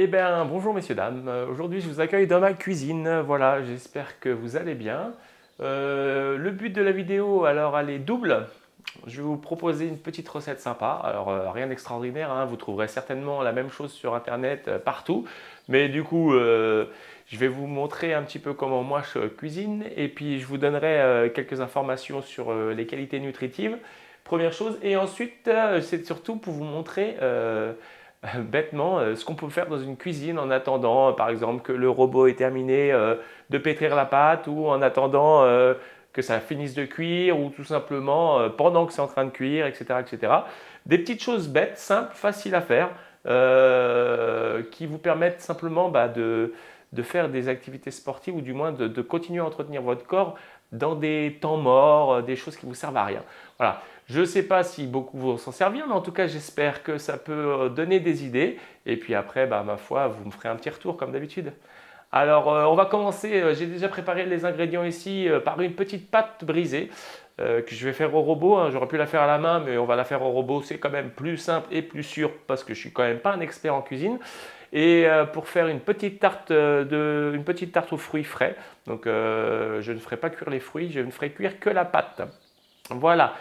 Eh bien, bonjour messieurs, dames. Aujourd'hui, je vous accueille dans ma cuisine. Voilà, j'espère que vous allez bien. Le but de la vidéo, alors, elle est double. Je vais vous proposer une petite recette sympa. Alors, rien d'extraordinaire, hein. Vous trouverez certainement la même chose sur Internet partout. Mais du coup, je vais vous montrer un petit peu comment moi je cuisine. Et puis, je vous donnerai quelques informations sur les qualités nutritives. Première chose. Et ensuite, c'est surtout pour vous montrer bêtement ce qu'on peut faire dans une cuisine en attendant, par exemple, que le robot ait terminé de pétrir la pâte ou en attendant que ça finisse de cuire ou tout simplement pendant que c'est en train de cuire, etc., etc. Des petites choses bêtes, simples, faciles à faire qui vous permettent simplement de faire des activités sportives ou du moins de continuer à entretenir votre corps dans des temps morts, des choses qui vous servent à rien. Voilà. Je ne sais pas si beaucoup vont s'en servir, mais en tout cas, j'espère que ça peut donner des idées. Et puis après, ma foi, vous me ferez un petit retour comme d'habitude. Alors, on va commencer. J'ai déjà préparé les ingrédients ici par une petite pâte brisée que je vais faire au robot, hein. J'aurais pu la faire à la main, mais on va la faire au robot. C'est quand même plus simple et plus sûr parce que je suis quand même pas un expert en cuisine. Et pour faire une petite tarte aux fruits frais. Donc, je ne ferai pas cuire les fruits, je ne ferai cuire que la pâte. Voilà.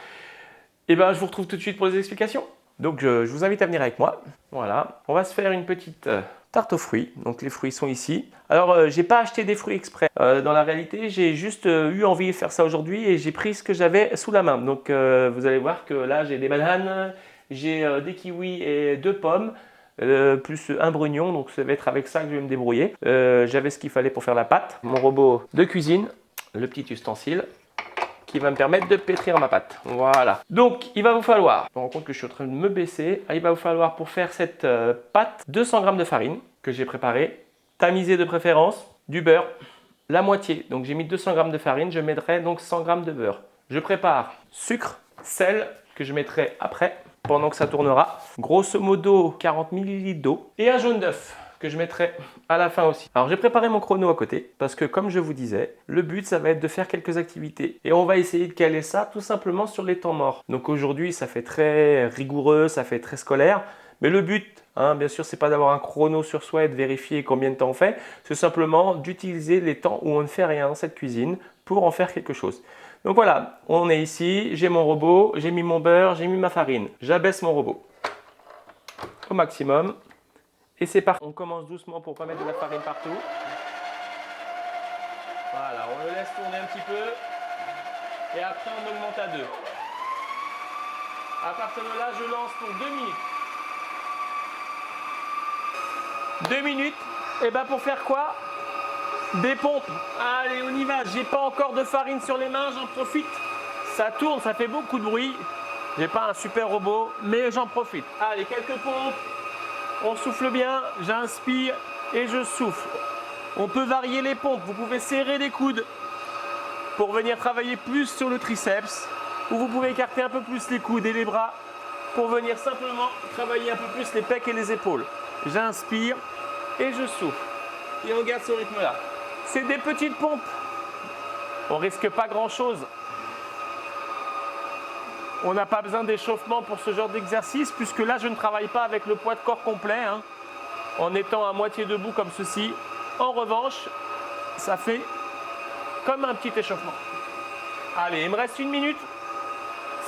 Et bien, je vous retrouve tout de suite pour les explications. Donc, je vous invite à venir avec moi. Voilà. On va se faire une petite tarte aux fruits. Donc, les fruits sont ici. Alors, j'ai pas acheté des fruits exprès. Dans la réalité, j'ai juste eu envie de faire ça aujourd'hui et j'ai pris ce que j'avais sous la main. Donc, vous allez voir que là, j'ai des bananes, j'ai des kiwis et deux pommes. Plus un brugnon, donc ça va être avec ça que je vais me débrouiller. J'avais ce qu'il fallait pour faire la pâte, mon robot de cuisine, le petit ustensile qui va me permettre de pétrir ma pâte. Voilà. Donc, il va vous falloir, je me rends compte que je suis en train de me baisser, il va vous falloir pour faire cette pâte 200 g de farine que j'ai préparée, tamisée de préférence, du beurre, la moitié. Donc, j'ai mis 200 g de farine, je mettrai donc 100 g de beurre. Je prépare sucre, sel que je mettrai après pendant que ça tournera. Grosso modo 40 ml d'eau et un jaune d'œuf que je mettrai à la fin aussi. Alors j'ai préparé mon chrono à côté parce que comme je vous disais, le but ça va être de faire quelques activités et on va essayer de caler ça tout simplement sur les temps morts. Donc aujourd'hui ça fait très rigoureux, ça fait très scolaire, mais le but, hein, bien sûr, c'est pas d'avoir un chrono sur soi et de vérifier combien de temps on fait, c'est simplement d'utiliser les temps où on ne fait rien dans cette cuisine pour en faire quelque chose. Donc voilà, on est ici, j'ai mon robot, j'ai mis mon beurre, j'ai mis ma farine. J'abaisse mon robot au maximum. Et c'est parti. On commence doucement pour ne pas mettre de la farine partout. Voilà, on le laisse tourner un petit peu. Et après, on augmente à 2. À partir de là, je lance pour 2 minutes. 2 minutes. Et bien pour faire quoi? Des pompes. Allez, on y va. J'ai pas encore de farine sur les mains, j'en profite. Ça tourne, ça fait beaucoup de bruit. J'ai pas un super robot, mais j'en profite. Allez, quelques pompes. On souffle bien, j'inspire et je souffle. On peut varier les pompes, vous pouvez serrer les coudes pour venir travailler plus sur le triceps, ou vous pouvez écarter un peu plus les coudes et les bras pour venir simplement travailler un peu plus les pecs et les épaules. J'inspire et je souffle. Et on garde ce rythme-là. C'est des petites pompes. On risque pas grand-chose. On n'a pas besoin d'échauffement pour ce genre d'exercice, puisque là, je ne travaille pas avec le poids de corps complet, hein, en étant à moitié debout comme ceci. En revanche, ça fait comme un petit échauffement. Allez, il me reste 1 minute.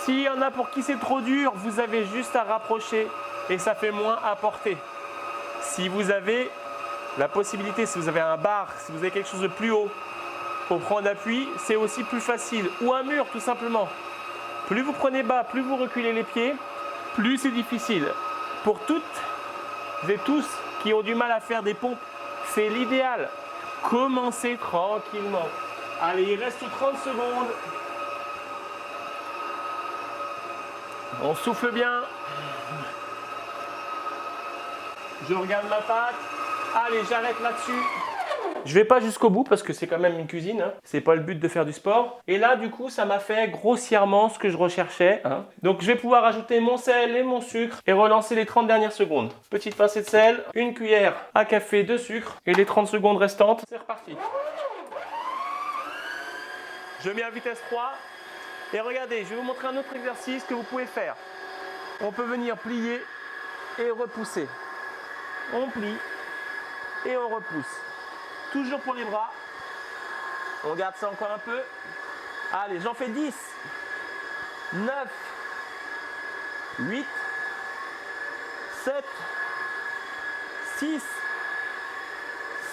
S'il y en a pour qui c'est trop dur, vous avez juste à rapprocher et ça fait moins à porter. Si vous avez la possibilité, si vous avez un bar, si vous avez quelque chose de plus haut pour prendre appui, c'est aussi plus facile. Ou un mur, tout simplement. Plus vous prenez bas, plus vous reculez les pieds, plus c'est difficile. Pour toutes et tous qui ont du mal à faire des pompes, c'est l'idéal. Commencez tranquillement. Allez, il reste 30 secondes. On souffle bien. Je regarde ma pâte. Allez, j'arrête là-dessus. Je vais pas jusqu'au bout parce que c'est quand même une cuisine, hein. C'est pas le but de faire du sport. Et là, du coup, ça m'a fait grossièrement ce que je recherchais, hein. Donc, je vais pouvoir ajouter mon sel et mon sucre et relancer les 30 dernières secondes. Petite pincée de sel, une cuillère à café de sucre et les 30 secondes restantes, c'est reparti. Je mets à vitesse 3 et regardez, je vais vous montrer un autre exercice que vous pouvez faire. On peut venir plier et repousser. On plie et on repousse. Toujours pour les bras. On garde ça encore un peu. Allez, j'en fais 10, 9, 8, 7, 6,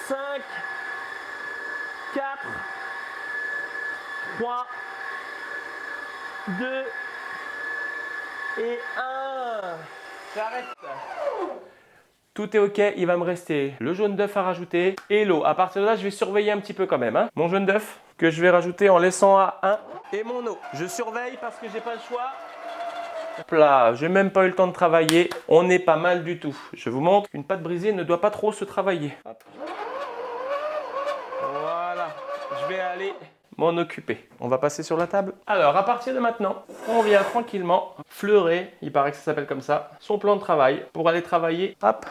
5, 4, 3, 2 et 1. J'arrête. Tout est ok, il va me rester le jaune d'œuf à rajouter et l'eau. À partir de là, je vais surveiller un petit peu quand même. Hein. Mon jaune d'œuf que je vais rajouter en laissant à 1 et mon eau. Je surveille parce que j'ai pas le choix. Hop là, j'ai même pas eu le temps de travailler. On est pas mal du tout. Je vous montre qu'une pâte brisée ne doit pas trop se travailler. Hop. Voilà, je vais aller m'en occuper. On va passer sur la table. Alors, à partir de maintenant, on vient tranquillement fleurer, il paraît que ça s'appelle comme ça, son plan de travail pour aller travailler, hop,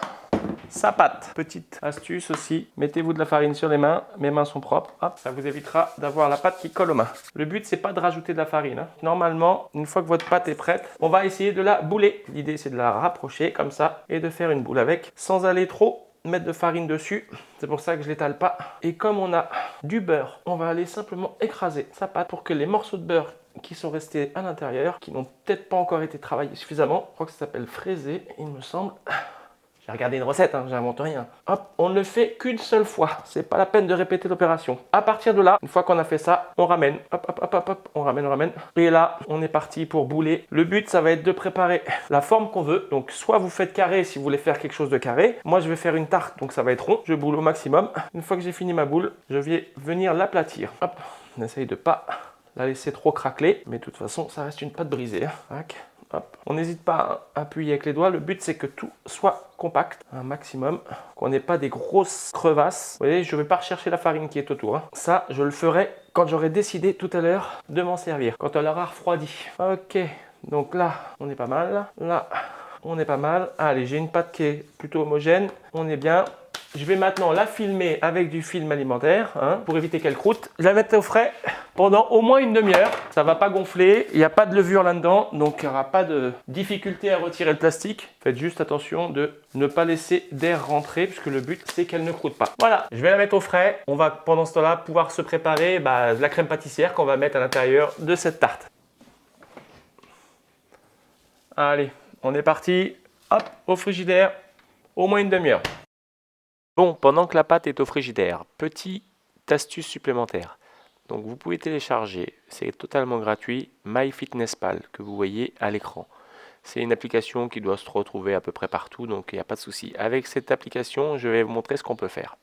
sa pâte. Petite astuce aussi, mettez-vous de la farine sur les mains, mes mains sont propres, hop, ça vous évitera d'avoir la pâte qui colle aux mains. Le but, c'est pas de rajouter de la farine. Hein. Normalement, une fois que votre pâte est prête, on va essayer de la bouler. L'idée, c'est de la rapprocher comme ça et de faire une boule avec, sans aller trop mettre de farine dessus, c'est pour ça que je l'étale pas. Et comme on a du beurre, on va aller simplement écraser sa pâte pour que les morceaux de beurre qui sont restés à l'intérieur, qui n'ont peut-être pas encore été travaillés suffisamment, je crois que ça s'appelle fraiser, il me semble. J'ai regardé une recette, hein, j'invente rien. Hop, on ne le fait qu'une seule fois. C'est pas la peine de répéter l'opération. À partir de là, une fois qu'on a fait ça, on ramène. Hop, hop, hop, hop, hop, on ramène. Et là, on est parti pour bouler. Le but, ça va être de préparer la forme qu'on veut. Donc, soit vous faites carré si vous voulez faire quelque chose de carré. Moi, je vais faire une tarte, donc ça va être rond. Je boule au maximum. Une fois que j'ai fini ma boule, je vais venir l'aplatir. Hop, on essaye de pas la laisser trop craqueler. Mais de toute façon, ça reste une pâte brisée. Hein. Hop. On n'hésite pas à appuyer avec les doigts. Le but, c'est que tout soit compact, un maximum, qu'on n'ait pas des grosses crevasses. Vous voyez, je ne vais pas rechercher la farine qui est autour. Hein. Ça, je le ferai quand j'aurai décidé tout à l'heure de m'en servir, quand elle aura refroidi. Ok, donc là, on est pas mal. Là, on est pas mal. Allez, j'ai une pâte qui est plutôt homogène. On est bien. Je vais maintenant la filmer avec du film alimentaire hein, pour éviter qu'elle croûte. Je la mets au frais pendant au moins une demi-heure. Ça ne va pas gonfler, il n'y a pas de levure là-dedans, donc il n'y aura pas de difficulté à retirer le plastique. Faites juste attention de ne pas laisser d'air rentrer, puisque le but c'est qu'elle ne croûte pas. Voilà, je vais la mettre au frais. On va pendant ce temps-là pouvoir se préparer la crème pâtissière qu'on va mettre à l'intérieur de cette tarte. Allez, on est parti. Hop, au frigidaire, au moins une demi-heure. Bon, pendant que la pâte est au frigidaire, petite astuce supplémentaire. Donc vous pouvez télécharger, c'est totalement gratuit, MyFitnessPal que vous voyez à l'écran. C'est une application qui doit se retrouver à peu près partout, donc il n'y a pas de souci. Avec cette application, je vais vous montrer ce qu'on peut faire.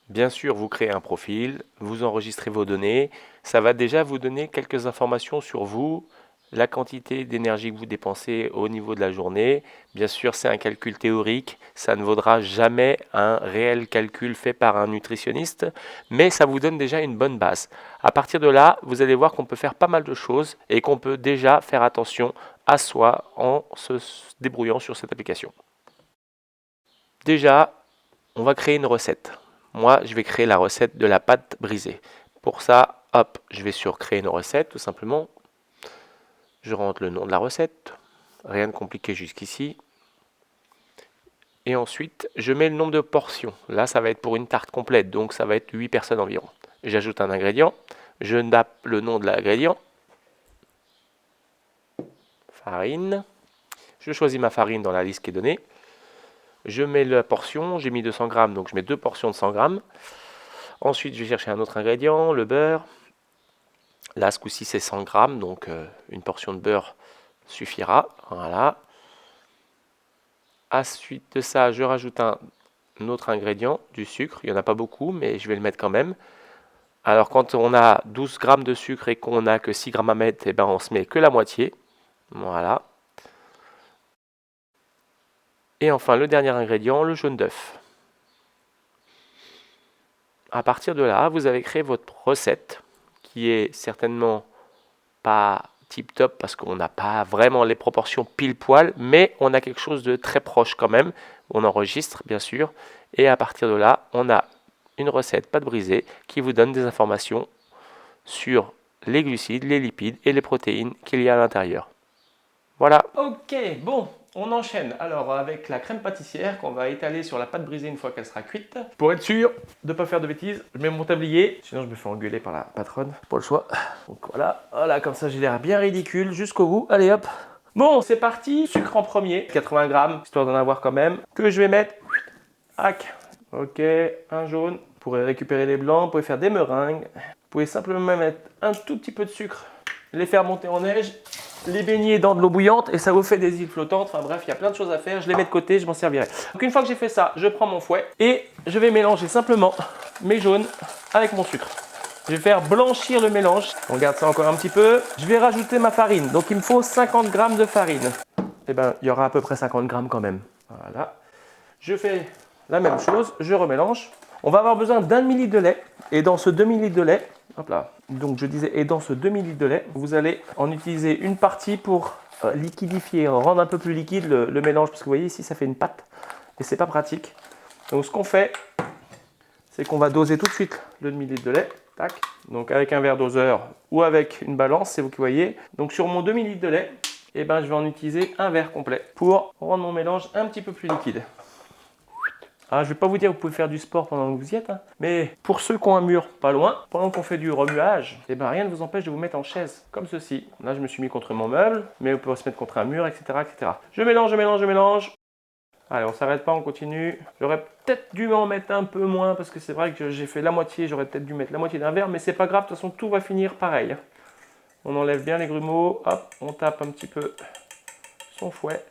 Bien sûr, vous créez un profil, vous enregistrez vos données. Ça va déjà vous donner quelques informations sur vous, la quantité d'énergie que vous dépensez au niveau de la journée. Bien sûr, c'est un calcul théorique, ça ne vaudra jamais un réel calcul fait par un nutritionniste, mais ça vous donne déjà une bonne base. À partir de là, vous allez voir qu'on peut faire pas mal de choses et qu'on peut déjà faire attention à soi en se débrouillant sur cette application. Déjà, on va créer une recette. Moi, je vais créer la recette de la pâte brisée. Pour ça, hop, je vais sur créer une recette tout simplement. Je rentre le nom de la recette, rien de compliqué jusqu'ici. Et ensuite, je mets le nombre de portions. Là, ça va être pour une tarte complète, donc ça va être 8 personnes environ. J'ajoute un ingrédient, je tape le nom de l'ingrédient. Farine. Je choisis ma farine dans la liste qui est donnée. Je mets la portion, j'ai mis 200 grammes, donc je mets 2 portions de 100 grammes. Ensuite, je vais chercher un autre ingrédient, le beurre. Là, ce coup-ci, c'est 100 grammes, donc une portion de beurre suffira. Voilà. Ensuite de ça, je rajoute un autre ingrédient, du sucre. Il n'y en a pas beaucoup, mais je vais le mettre quand même. Alors, quand on a 12 grammes de sucre et qu'on n'a que 6 grammes à mettre, eh ben, on se met que la moitié. Voilà. Et enfin, le dernier ingrédient, le jaune d'œuf. À partir de là, vous avez créé votre recette, qui est certainement pas tip top parce qu'on n'a pas vraiment les proportions pile poil, mais on a quelque chose de très proche quand même. On enregistre bien sûr, et à partir de là, on a une recette pâte brisée qui vous donne des informations sur les glucides, les lipides et les protéines qu'il y a à l'intérieur. Voilà. Ok, bon, On enchaîne alors avec la crème pâtissière qu'on va étaler sur la pâte brisée une fois qu'elle sera cuite. Pour être sûr de ne pas faire de bêtises, je mets mon tablier, sinon je me fais engueuler par la patronne, pas le choix. Donc voilà, comme ça j'ai l'air bien ridicule jusqu'au bout. Allez hop. Bon, c'est parti. Sucre en premier, 80 grammes, histoire d'en avoir quand même, que je vais mettre. Hack. Ok, un jaune. Vous pourrez récupérer les blancs, vous pouvez faire des meringues. Vous pouvez simplement mettre un tout petit peu de sucre, les faire monter en neige, les baigner dans de l'eau bouillante et ça vous fait des îles flottantes. Enfin bref, il y a plein de choses à faire. Je les mets de côté, je m'en servirai. Donc une fois que j'ai fait ça, je prends mon fouet et je vais mélanger simplement mes jaunes avec mon sucre. Je vais faire blanchir le mélange. On garde ça encore un petit peu. Je vais rajouter ma farine. Donc il me faut 50 grammes de farine. Et bien, il y aura à peu près 50 grammes quand même. Voilà. Je fais la même chose, je remélange. On va avoir besoin d'un demi-litre de lait. Et dans ce demi-litre de lait, hop là, donc je disais, et dans ce demi-litre de lait, vous allez en utiliser une partie pour liquidifier, rendre un peu plus liquide le mélange. Parce que vous voyez ici, ça fait une pâte. Et c'est pas pratique. Donc ce qu'on fait, c'est qu'on va doser tout de suite le demi-litre de lait. Tac. Donc avec un verre doseur ou avec une balance, c'est vous qui voyez. Donc sur mon demi-litre de lait, je vais en utiliser un verre complet pour rendre mon mélange un petit peu plus liquide. Alors, je ne vais pas vous dire que vous pouvez faire du sport pendant que vous y êtes, hein, mais pour ceux qui ont un mur pas loin, pendant qu'on fait du remuage, rien ne vous empêche de vous mettre en chaise, comme ceci. Là, je me suis mis contre mon meuble, mais vous pouvez se mettre contre un mur, etc. etc. Je mélange, je mélange, je mélange. Allez, on ne s'arrête pas, on continue. J'aurais peut-être dû en mettre un peu moins, parce que c'est vrai que j'ai fait la moitié, j'aurais peut-être dû mettre la moitié d'un verre, mais c'est pas grave, de toute façon, tout va finir pareil. On enlève bien les grumeaux, hop, on tape un petit peu son fouet.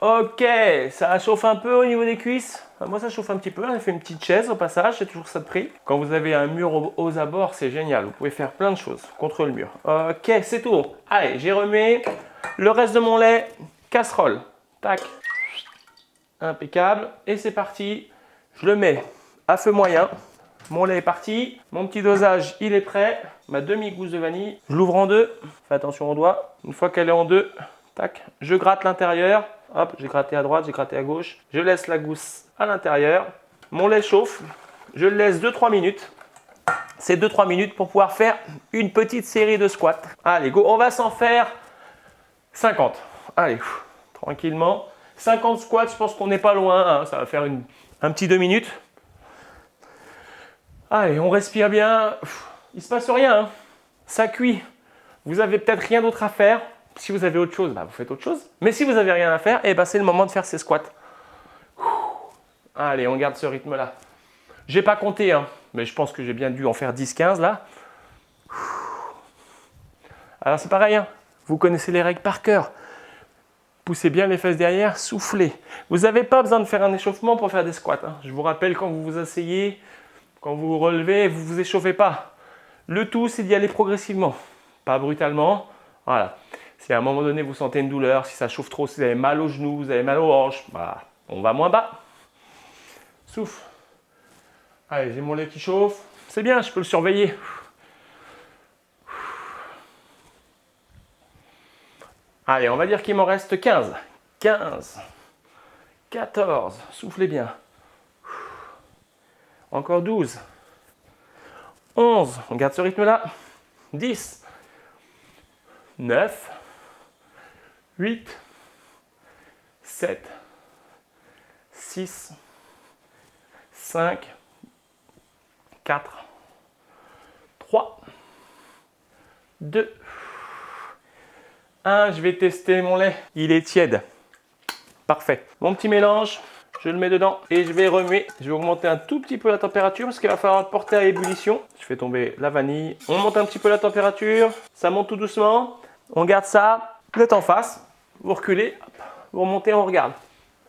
Ok, ça chauffe un peu au niveau des cuisses. Moi, ça chauffe un petit peu. On a fait une petite chaise au passage, c'est toujours ça de prix. Quand vous avez un mur aux abords, c'est génial. Vous pouvez faire plein de choses contre le mur. Ok, c'est tout. Allez, j'ai remis le reste de mon lait. Casserole. Tac. Impeccable. Et c'est parti. Je le mets à feu moyen. Mon lait est parti. Mon petit dosage, il est prêt. Ma demi-gousse de vanille. Je l'ouvre en deux. Fais attention aux doigts. Une fois qu'elle est en deux, tac. Je gratte l'intérieur. Hop, j'ai gratté à droite, j'ai gratté à gauche. Je laisse la gousse à l'intérieur. Mon lait chauffe. Je le laisse 2-3 minutes. C'est 2-3 minutes pour pouvoir faire une petite série de squats. Allez, go. On va s'en faire 50. Allez, tranquillement. 50 squats, je pense qu'on n'est pas loin. Hein. Ça va faire un petit 2 minutes. Allez, on respire bien. Il ne se passe rien. Hein. Ça cuit. Vous n'avez peut-être rien d'autre à faire. Si vous avez autre chose, vous faites autre chose. Mais si vous n'avez rien à faire, c'est le moment de faire ces squats. Allez, on garde ce rythme-là. Je n'ai pas compté, hein, mais je pense que j'ai bien dû en faire 10-15 là. Alors c'est pareil, hein, vous connaissez les règles par cœur. Poussez bien les fesses derrière, soufflez. Vous n'avez pas besoin de faire un échauffement pour faire des squats. Hein. Je vous rappelle, quand vous vous asseyez, quand vous vous relevez, vous ne vous échauffez pas. Le tout, c'est d'y aller progressivement, pas brutalement. Voilà. Si à un moment donné vous sentez une douleur, si ça chauffe trop, si vous avez mal aux genoux, vous avez mal aux hanches, on va moins bas. Souffle. Allez, j'ai mon lait qui chauffe. C'est bien, je peux le surveiller. Allez, on va dire qu'il m'en reste 15. 15. 14. Soufflez bien. Encore 12. 11. On garde ce rythme-là. 10. 9. 8, 7, 6, 5, 4, 3, 2, 1. Je vais tester mon lait. Il est tiède. Parfait. Mon petit mélange, je le mets dedans et je vais remuer. Je vais augmenter un tout petit peu la température parce qu'il va falloir le porter à ébullition. Je fais tomber la vanille. On monte un petit peu la température. Ça monte tout doucement. On garde ça. Vous êtes en face. Vous reculez, hop, vous remontez, on regarde.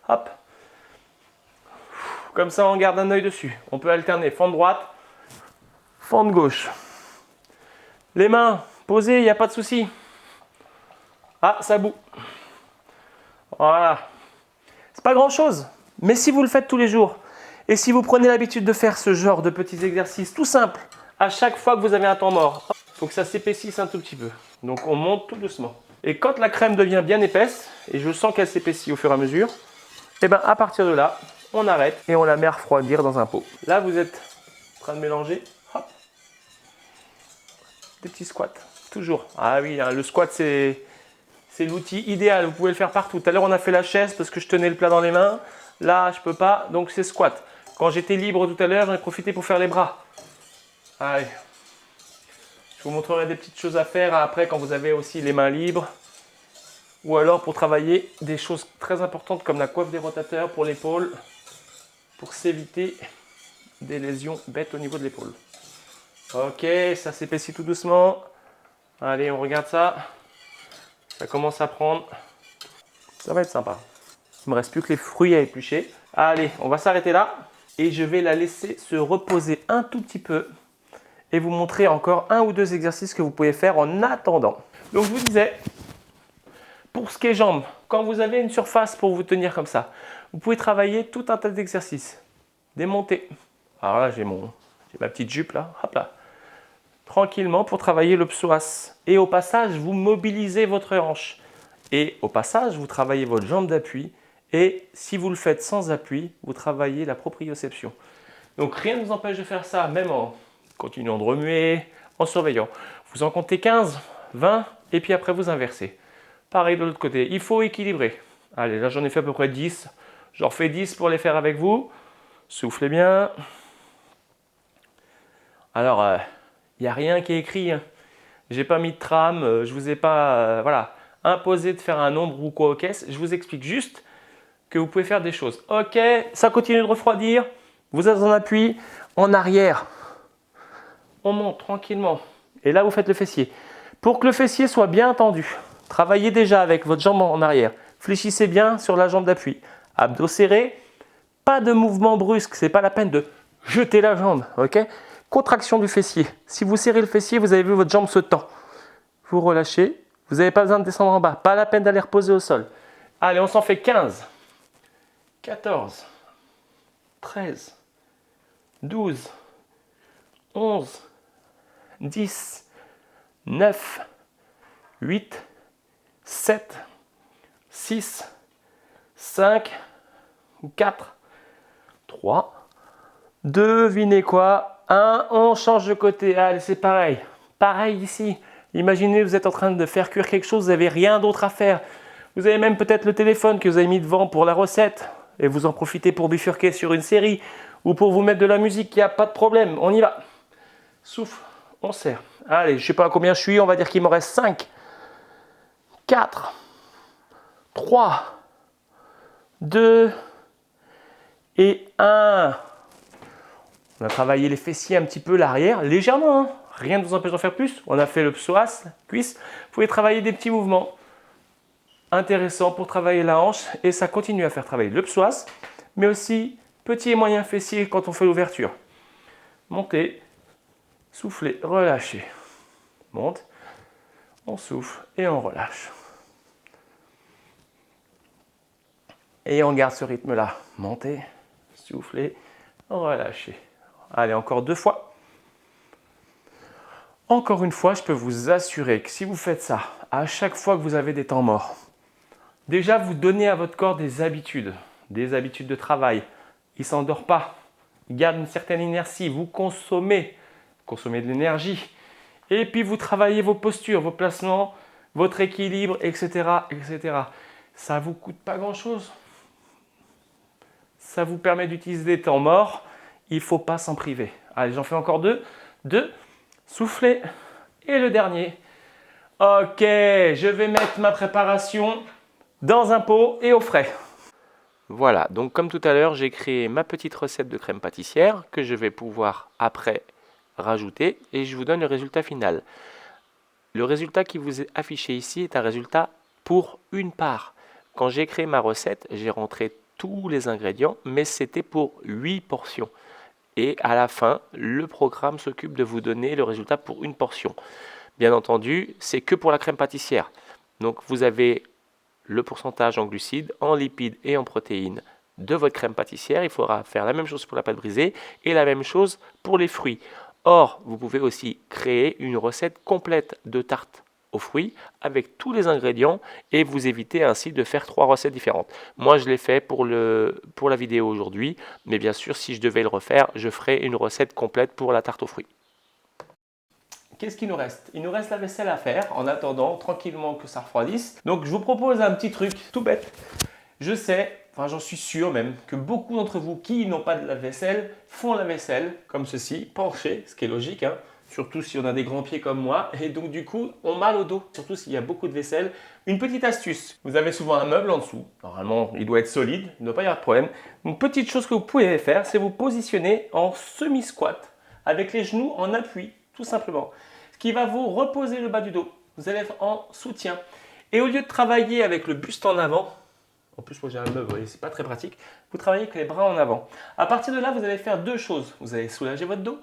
Hop. Comme ça, on garde un œil dessus. On peut alterner fente droite, fente gauche. Les mains posées, il n'y a pas de souci. Ah, ça bout. Voilà. C'est pas grand-chose. Mais si vous le faites tous les jours, et si vous prenez l'habitude de faire ce genre de petits exercices tout simples, à chaque fois que vous avez un temps mort, il faut que ça s'épaississe un tout petit peu. Donc, on monte tout doucement. Et quand la crème devient bien épaisse, et je sens qu'elle s'épaissit au fur et à mesure, à partir de là, on arrête et on la met à refroidir dans un pot. Là, vous êtes en train de mélanger. Hop. Des petits squats, toujours. Ah oui, hein, le squat, c'est C'est l'outil idéal, vous pouvez le faire partout. Tout à l'heure, on a fait la chaise parce que je tenais le plat dans les mains. Là, je ne peux pas, donc c'est squat. Quand j'étais libre tout à l'heure, j'en ai profité pour faire les bras. Allez. Je vous montrerai des petites choses à faire après quand vous avez aussi les mains libres. Ou alors pour travailler des choses très importantes comme la coiffe des rotateurs pour l'épaule. Pour s'éviter des lésions bêtes au niveau de l'épaule. Ok, ça s'épaissit tout doucement. Allez, on regarde ça. Ça commence à prendre. Ça va être sympa. Il ne me reste plus que les fruits à éplucher. Allez, on va s'arrêter là. Et je vais la laisser se reposer un tout petit peu. Et vous montrer encore un ou deux exercices que vous pouvez faire en attendant. Donc je vous disais, pour ce qui est jambes, quand vous avez une surface pour vous tenir comme ça, vous pouvez travailler tout un tas d'exercices. Des montées. Alors là, j'ai ma petite jupe là. Hop là. Tranquillement pour travailler le psoas. Et au passage, vous mobilisez votre hanche. Et au passage, vous travaillez votre jambe d'appui. Et si vous le faites sans appui, vous travaillez la proprioception. Donc rien ne vous empêche de faire ça, même en continuant de remuer, en surveillant. Vous en comptez 15, 20, et puis après vous inversez. Pareil de l'autre côté, il faut équilibrer. Allez, là j'en ai fait à peu près 10. J'en refais 10 pour les faire avec vous. Soufflez bien. Alors, il n'y a rien qui est écrit. J'ai pas mis de trame, je vous ai pas voilà, imposé de faire un nombre ou quoi aux caisses. Je vous explique juste que vous pouvez faire des choses. Ok, ça continue de refroidir. Vous êtes en appui, en arrière. On monte tranquillement. Et là, vous faites le fessier. Pour que le fessier soit bien tendu, travaillez déjà avec votre jambe en arrière. Fléchissez bien sur la jambe d'appui. Abdos serrés. Pas de mouvement brusque. Ce n'est pas la peine de jeter la jambe. Ok ? Contraction du fessier. Si vous serrez le fessier, vous avez vu votre jambe se tend. Vous relâchez. Vous n'avez pas besoin de descendre en bas. Pas la peine d'aller reposer au sol. Allez, on s'en fait 15, 14, 13, 12, 11, 10, 9, 8, 7, 6, 5, 4, 3, devinez quoi, 1, on change de côté. Allez, c'est pareil. Pareil ici. Imaginez, vous êtes en train de faire cuire quelque chose, vous n'avez rien d'autre à faire. Vous avez même peut-être le téléphone que vous avez mis devant pour la recette et vous en profitez pour bifurquer sur une série ou pour vous mettre de la musique, il n'y a pas de problème. On y va. Souffle, on serre. Allez, je ne sais pas à combien je suis, on va dire qu'il me reste 5, 4, 3, 2 et 1. On a travaillé les fessiers un petit peu, l'arrière, légèrement. Hein. Rien ne vous empêche d'en faire plus. On a fait le psoas, cuisse. Vous pouvez travailler des petits mouvements intéressants pour travailler la hanche. Et ça continue à faire travailler le psoas, mais aussi petit et moyen fessier quand on fait l'ouverture. Montez, soufflez, relâchez. Monte, on souffle et on relâche. Et on garde ce rythme-là. Montez, soufflez, relâchez. Allez, encore 2 fois. Encore une fois, je peux vous assurer que si vous faites ça, à chaque fois que vous avez des temps morts, déjà vous donnez à votre corps des habitudes de travail. Il ne s'endort pas, il garde une certaine inertie, vous consommez de l'énergie. Et puis vous travaillez vos postures, vos placements, votre équilibre, etc. etc. Ça ne vous coûte pas grand-chose. Ça vous permet d'utiliser des temps morts. Il ne faut pas s'en priver. Allez, j'en fais encore 2. 2. Soufflez. Et le dernier. Ok, je vais mettre ma préparation dans un pot et au frais. Voilà, donc comme tout à l'heure, j'ai créé ma petite recette de crème pâtissière que je vais pouvoir après rajouter et je vous donne le résultat final. Le résultat qui vous est affiché ici est un résultat pour une part. Quand j'ai créé ma recette, j'ai rentré tous les ingrédients, mais c'était pour 8 portions. Et à la fin, le programme s'occupe de vous donner le résultat pour une portion. Bien entendu, c'est que pour la crème pâtissière. Donc vous avez le pourcentage en glucides, en lipides et en protéines de votre crème pâtissière. Il faudra faire la même chose pour la pâte brisée et la même chose pour les fruits. Or, vous pouvez aussi créer une recette complète de tarte aux fruits avec tous les ingrédients et vous évitez ainsi de faire 3 recettes différentes. Moi, je l'ai fait pour la vidéo aujourd'hui, mais bien sûr, si je devais le refaire, je ferais une recette complète pour la tarte aux fruits. qu'est-ce qu'il nous reste? Il nous reste la vaisselle à faire en attendant tranquillement que ça refroidisse. Donc je vous propose un petit truc tout bête. Je sais, enfin j'en suis sûr même, que beaucoup d'entre vous qui n'ont pas de lave-vaisselle font la vaisselle comme ceci, penché, ce qui est logique, hein. Surtout si on a des grands pieds comme moi, et donc du coup, on a mal au dos, surtout s'il y a beaucoup de vaisselle. Une petite astuce, vous avez souvent un meuble en dessous, normalement il doit être solide, il ne doit pas y avoir de problème. Une petite chose que vous pouvez faire, c'est vous positionner en semi-squat, avec les genoux en appui, tout simplement. Ce qui va vous reposer le bas du dos, vous allez être en soutien. Et au lieu de travailler avec le buste en avant, en plus moi j'ai un meuble, vous voyez, c'est pas très pratique, vous travaillez avec les bras en avant. À partir de là, vous allez faire deux choses, vous allez soulager votre dos.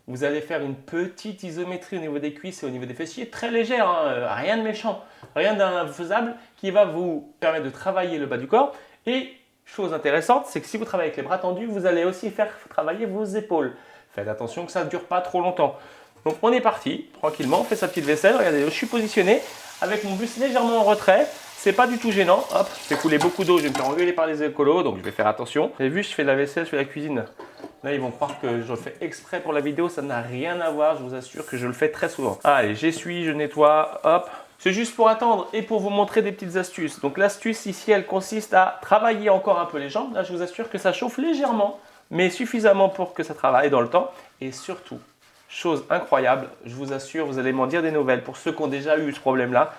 Vous allez faire une petite isométrie au niveau des cuisses et au niveau des fessiers, très légère, hein, rien de méchant, rien d'infaisable, qui va vous permettre de travailler le bas du corps. Et chose intéressante, c'est que si vous travaillez avec les bras tendus, vous allez aussi faire travailler vos épaules. Faites attention que ça ne dure pas trop longtemps. Donc on est parti, tranquillement, on fait sa petite vaisselle. Regardez, je suis positionné avec mon buste légèrement en retrait. C'est pas du tout gênant. Hop, je fais couler beaucoup d'eau, je vais me faire engueuler par les écolos, donc je vais faire attention. Vous avez vu, je fais la vaisselle, je fais la cuisine. Là, ils vont croire que je le fais exprès pour la vidéo, ça n'a rien à voir, je vous assure que je le fais très souvent. Allez, j'essuie, je nettoie, hop. C'est juste pour attendre et pour vous montrer des petites astuces. Donc l'astuce ici, elle consiste à travailler encore un peu les jambes. Là, je vous assure que ça chauffe légèrement, mais suffisamment pour que ça travaille dans le temps. Et surtout, chose incroyable, je vous assure, vous allez m'en dire des nouvelles. Pour ceux qui ont déjà eu ce problème-là,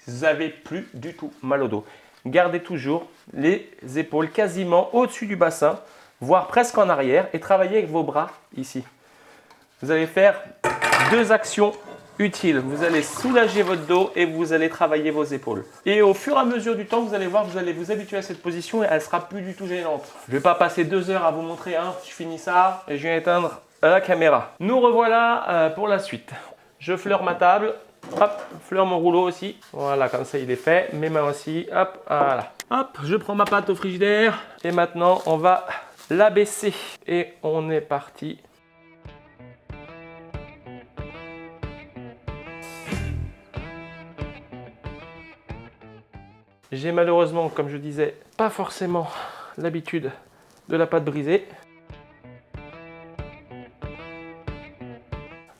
vous n'avez plus du tout mal au dos. Gardez toujours les épaules quasiment au-dessus du bassin, voire presque en arrière, et travaillez avec vos bras ici. Vous allez faire deux actions utiles. Vous allez soulager votre dos et vous allez travailler vos épaules. Et au fur et à mesure du temps, vous allez voir, vous allez vous habituer à cette position et elle ne sera plus du tout gênante. Je ne vais pas passer 2 heures à vous montrer, hein. Je finis ça et je viens éteindre la caméra. Nous revoilà pour la suite. Je fleure ma table. Hop, fleure mon rouleau aussi. Voilà, comme ça il est fait. Mes mains aussi. Hop, voilà. Hop, je prends ma pâte au frigidaire. Et maintenant, on va l'abaisser. Et on est parti. J'ai malheureusement, comme je disais, pas forcément l'habitude de la pâte brisée.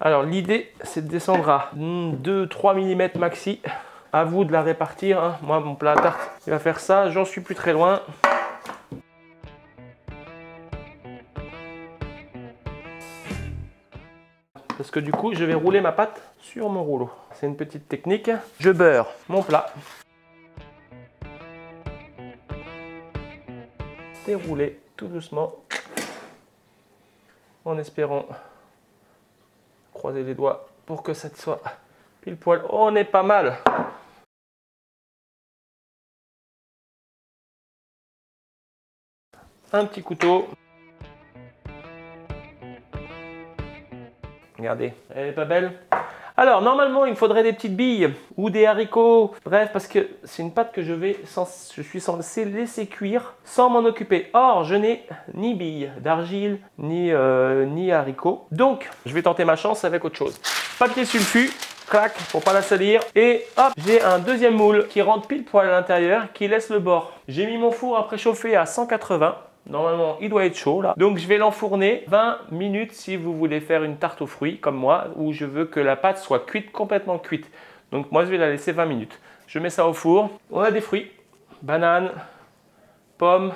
Alors l'idée, c'est de descendre à 2-3 mm maxi. À vous de la répartir, hein. Moi, mon plat à tarte, il va faire ça. J'en suis plus très loin. Parce que du coup, je vais rouler ma pâte sur mon rouleau. C'est une petite technique. Je beurre mon plat. Dérouler tout doucement. En espérant croiser les doigts pour que ça soit pile poil. Oh, on est pas mal. Un petit couteau. Regardez, elle est pas belle? Alors, normalement, il me faudrait des petites billes ou des haricots. Bref, parce que c'est une pâte que je suis censé laisser cuire sans m'en occuper. Or, je n'ai ni billes d'argile, ni haricots. Donc, je vais tenter ma chance avec autre chose. Papier sulfu, clac, pour pas la salir. Et hop, j'ai un deuxième moule qui rentre pile poil à l'intérieur, qui laisse le bord. J'ai mis mon four à préchauffer à 180. Normalement, il doit être chaud là. Donc, je vais l'enfourner 20 minutes si vous voulez faire une tarte aux fruits comme moi, où je veux que la pâte soit cuite, complètement cuite. Donc, moi, je vais la laisser 20 minutes. Je mets ça au four. On a des fruits, bananes, pommes,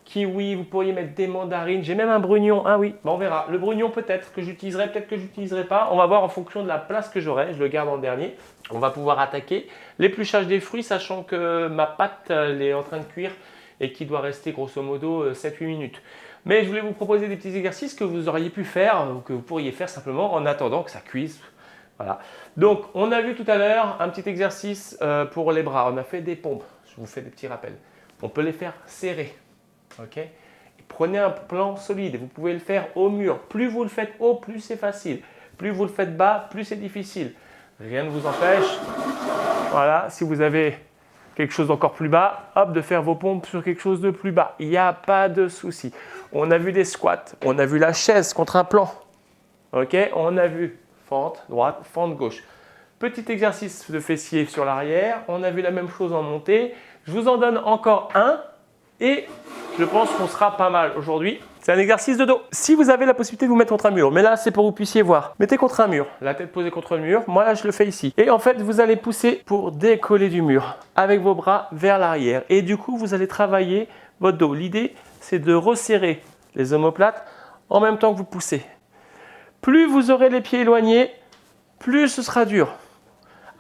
kiwi. Vous pourriez mettre des mandarines. J'ai même un brugnon. Ah oui, bon, on verra. Le brugnon, peut-être que j'utiliserai, peut-être que je n'utiliserai pas. On va voir en fonction de la place que j'aurai. Je le garde en dernier. On va pouvoir attaquer l'épluchage des fruits, sachant que ma pâte, elle est en train de cuire et qui doit rester grosso modo 7-8 minutes. Mais je voulais vous proposer des petits exercices que vous auriez pu faire ou que vous pourriez faire simplement en attendant que ça cuise. Voilà. Donc, on a vu tout à l'heure un petit exercice pour les bras. On a fait des pompes. Je vous fais des petits rappels. On peut les faire serrés. Okay, et prenez un plan solide. Vous pouvez le faire au mur. Plus vous le faites haut, plus c'est facile. Plus vous le faites bas, plus c'est difficile. Rien ne vous empêche. Voilà, si vous avez quelque chose d'encore plus bas, hop, de faire vos pompes sur quelque chose de plus bas. Il n'y a pas de souci. On a vu des squats, on a vu la chaise contre un plan. Ok, on a vu fente droite, fente gauche. Petit exercice de fessier sur l'arrière. On a vu la même chose en montée. Je vous en donne encore un et je pense qu'on sera pas mal aujourd'hui. C'est un exercice de dos. Si vous avez la possibilité de vous mettre contre un mur, mais là c'est pour que vous puissiez voir. Mettez contre un mur, la tête posée contre le mur. Moi là je le fais ici. Et en fait vous allez pousser pour décoller du mur avec vos bras vers l'arrière. Et du coup vous allez travailler votre dos. L'idée c'est de resserrer les omoplates en même temps que vous poussez. Plus vous aurez les pieds éloignés, plus ce sera dur.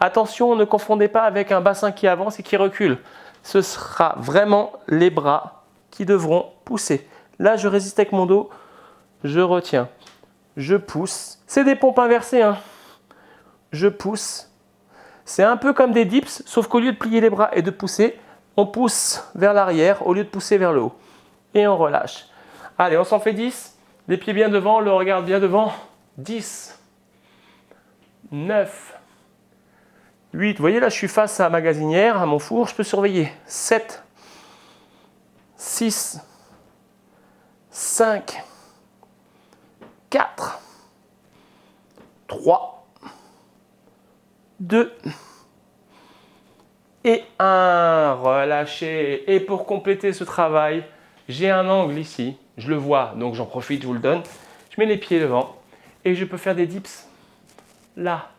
Attention, ne confondez pas avec un bassin qui avance et qui recule. Ce sera vraiment les bras qui devront pousser. Là, je résiste avec mon dos, je retiens, je pousse. C'est des pompes inversées, hein. Je pousse. C'est un peu comme des dips, sauf qu'au lieu de plier les bras et de pousser, on pousse vers l'arrière au lieu de pousser vers le haut. Et on relâche. Allez, on s'en fait 10. Les pieds bien devant, le regard bien devant. 10, 9, 8. Vous voyez, là, je suis face à ma gazinière, à mon four. Je peux surveiller. 7, 6, 5, 4, 3, 2 et 1. Relâchez. Et pour compléter ce travail, j'ai un angle ici. Je le vois, donc j'en profite, je vous le donne. Je mets les pieds devant et je peux faire des dips là.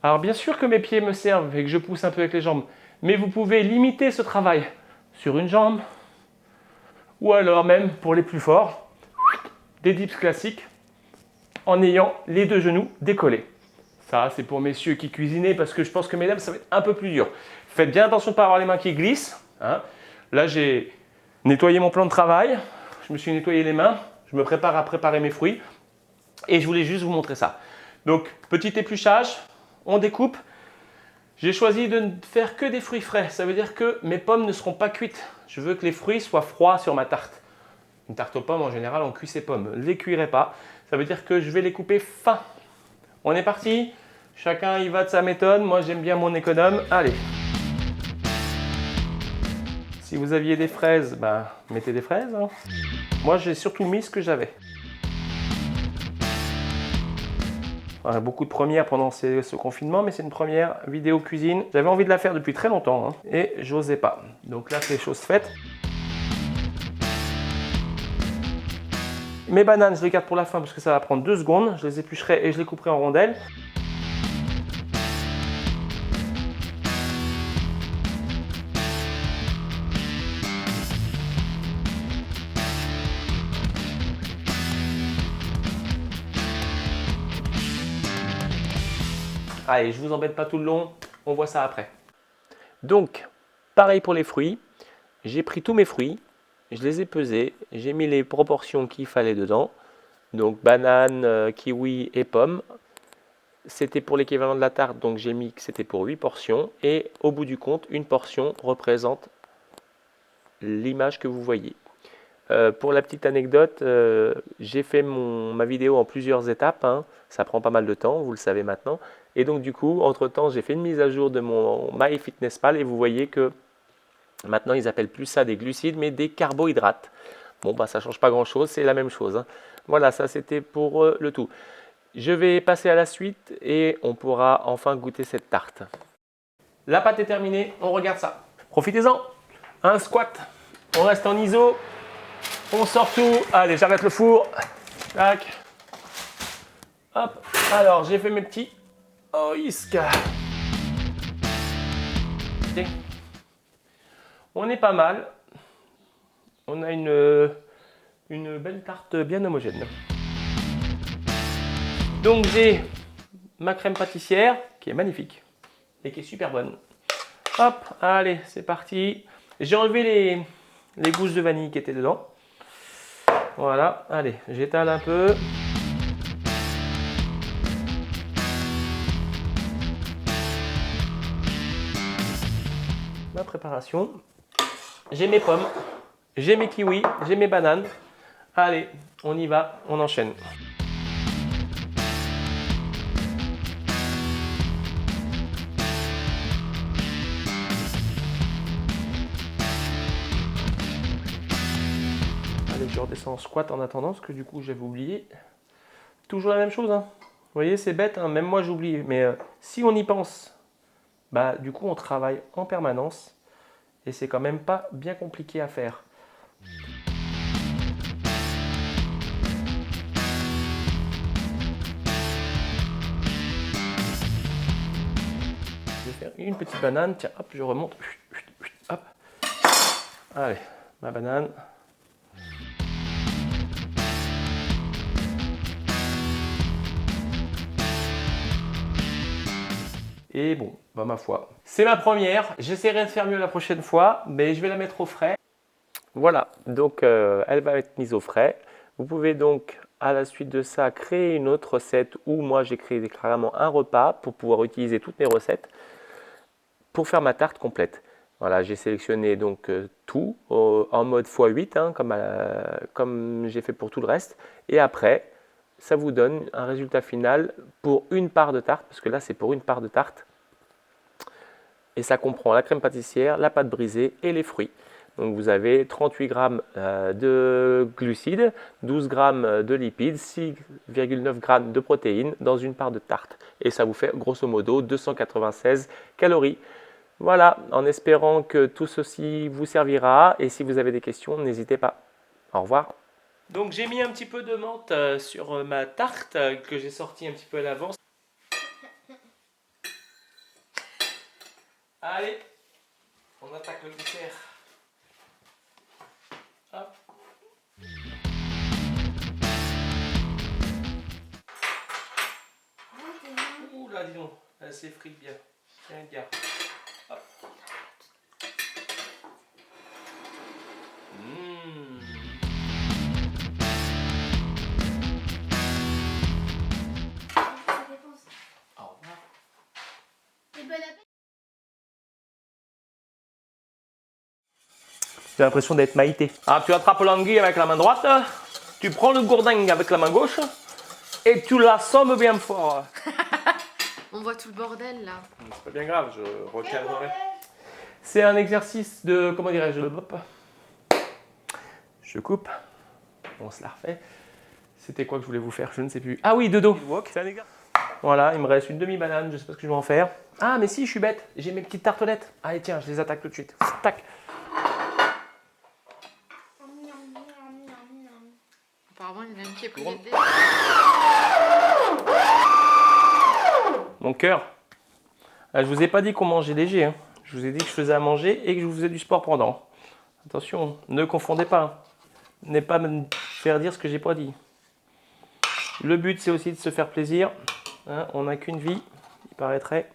Alors bien sûr que mes pieds me servent et que je pousse un peu avec les jambes, mais vous pouvez limiter ce travail sur une jambe ou alors même pour les plus forts, des dips classiques en ayant les deux genoux décollés. Ça, c'est pour messieurs qui cuisinent parce que je pense que mesdames, ça va être un peu plus dur. Faites bien attention de ne pas avoir les mains qui glissent. Hein. Là, j'ai nettoyé mon plan de travail. Je me suis nettoyé les mains. Je me prépare à préparer mes fruits. Et je voulais juste vous montrer ça. Donc, petit épluchage, on découpe. J'ai choisi de ne faire que des fruits frais. Ça veut dire que mes pommes ne seront pas cuites. Je veux que les fruits soient froids sur ma tarte. Une tarte aux pommes, en général, on cuit ses pommes. Ne les cuirez pas. Ça veut dire que je vais les couper fins. On est parti. Chacun y va de sa méthode. Moi, j'aime bien mon économe. Allez. Si vous aviez des fraises, ben, mettez des fraises. Hein. Moi, j'ai surtout mis ce que j'avais. Voilà, beaucoup de premières pendant ce confinement, mais c'est une première vidéo cuisine. J'avais envie de la faire depuis très longtemps hein, et j'osais pas. Donc là, c'est chose faite. Mes bananes, je les garde pour la fin parce que ça va prendre 2 secondes. Je les éplucherai et je les couperai en rondelles. Allez, je vous embête pas tout le long, on voit ça après. Donc, pareil pour les fruits. J'ai pris tous mes fruits, je les ai pesés, j'ai mis les proportions qu'il fallait dedans. Donc, banane, kiwi et pommes. C'était pour l'équivalent de la tarte, donc j'ai mis que c'était pour 8 portions. Et au bout du compte, une portion représente l'image que vous voyez. Pour la petite anecdote, j'ai fait ma vidéo en plusieurs étapes. Hein. Ça prend pas mal de temps, vous le savez maintenant. Et donc du coup, entre-temps, j'ai fait une mise à jour de mon MyFitnessPal et vous voyez que maintenant, ils appellent plus ça des glucides, mais des carbohydrates. Bon, bah ça ne change pas grand-chose, c'est la même chose. Hein. Voilà, ça c'était pour le tout. Je vais passer à la suite et on pourra enfin goûter cette tarte. La pâte est terminée, on regarde ça. Profitez-en. Un squat, on reste en iso. On sort tout. Allez, j'arrête le four. Tac. Hop. Alors, j'ai fait mes petits oïska. On est pas mal. On a une belle tarte bien homogène. Donc, j'ai ma crème pâtissière qui est magnifique et qui est super bonne. Hop. Allez, c'est parti. J'ai enlevé les gousses de vanille qui étaient dedans. Voilà, allez, j'étale un peu. Ma préparation. J'ai mes pommes, j'ai mes kiwis, j'ai mes bananes. Allez, on y va, on enchaîne. Allez, je redescends en squat en attendant, parce que du coup j'avais oublié. Toujours la même chose, hein. Vous voyez, c'est bête, hein. Même moi j'oublie. Mais si on y pense, bah du coup on travaille en permanence et c'est quand même pas bien compliqué à faire. une petite banane. Tiens, hop, je remonte. Hop. Allez, ma banane. Et bon, bah ma foi, c'est ma première. J'essaierai de faire mieux la prochaine fois, mais je vais la mettre au frais. Voilà, donc elle va être mise au frais. Vous pouvez donc, à la suite de ça, créer une autre recette où moi j'ai créé carrément un repas pour pouvoir utiliser toutes mes recettes pour faire ma tarte complète. Voilà, j'ai sélectionné donc tout en mode x8, hein, comme j'ai fait pour tout le reste. Et après, ça vous donne un résultat final pour une part de tarte, parce que là c'est pour une part de tarte. Et ça comprend la crème pâtissière, la pâte brisée et les fruits. Donc vous avez 38 g de glucides, 12 g de lipides, 6,9 g de protéines dans une part de tarte. Et ça vous fait grosso modo 296 calories. Voilà, en espérant que tout ceci vous servira. Et si vous avez des questions, n'hésitez pas. Au revoir. Donc j'ai mis un petit peu de menthe sur ma tarte que j'ai sortie un petit peu à l'avance. Allez, on attaque le dessert. Hop. Ouh là, dis donc, elle s'effrite bien. Tiens, regarde. Hop. Au revoir. J'ai l'impression d'être Maïté. Ah, tu attrapes l'anguille avec la main droite, tu prends le gourdin avec la main gauche et tu l'assommes bien fort. On voit tout le bordel là. C'est pas bien grave, je recadrerai. C'est un exercice de, comment dirais-je, hop. Je coupe, on se la refait. C'était quoi que je voulais vous faire? Je ne sais plus. Ah oui, de dos. Voilà, il me reste une demi-banane, je sais pas ce que je vais en faire. Ah mais si, je suis bête, j'ai mes petites tartelettes. Allez tiens, je les attaque tout de suite. Tac. Apparemment, il y en a une qui est prise de Mon cœur. Je vous ai pas dit qu'on mangeait léger. Hein. Je vous ai dit que je faisais à manger et que je vous faisais du sport pendant. Attention, ne confondez pas. N'est pas me faire dire ce que j'ai pas dit. Le but, c'est aussi de se faire plaisir. Hein, on n'a qu'une vie, il paraîtrait.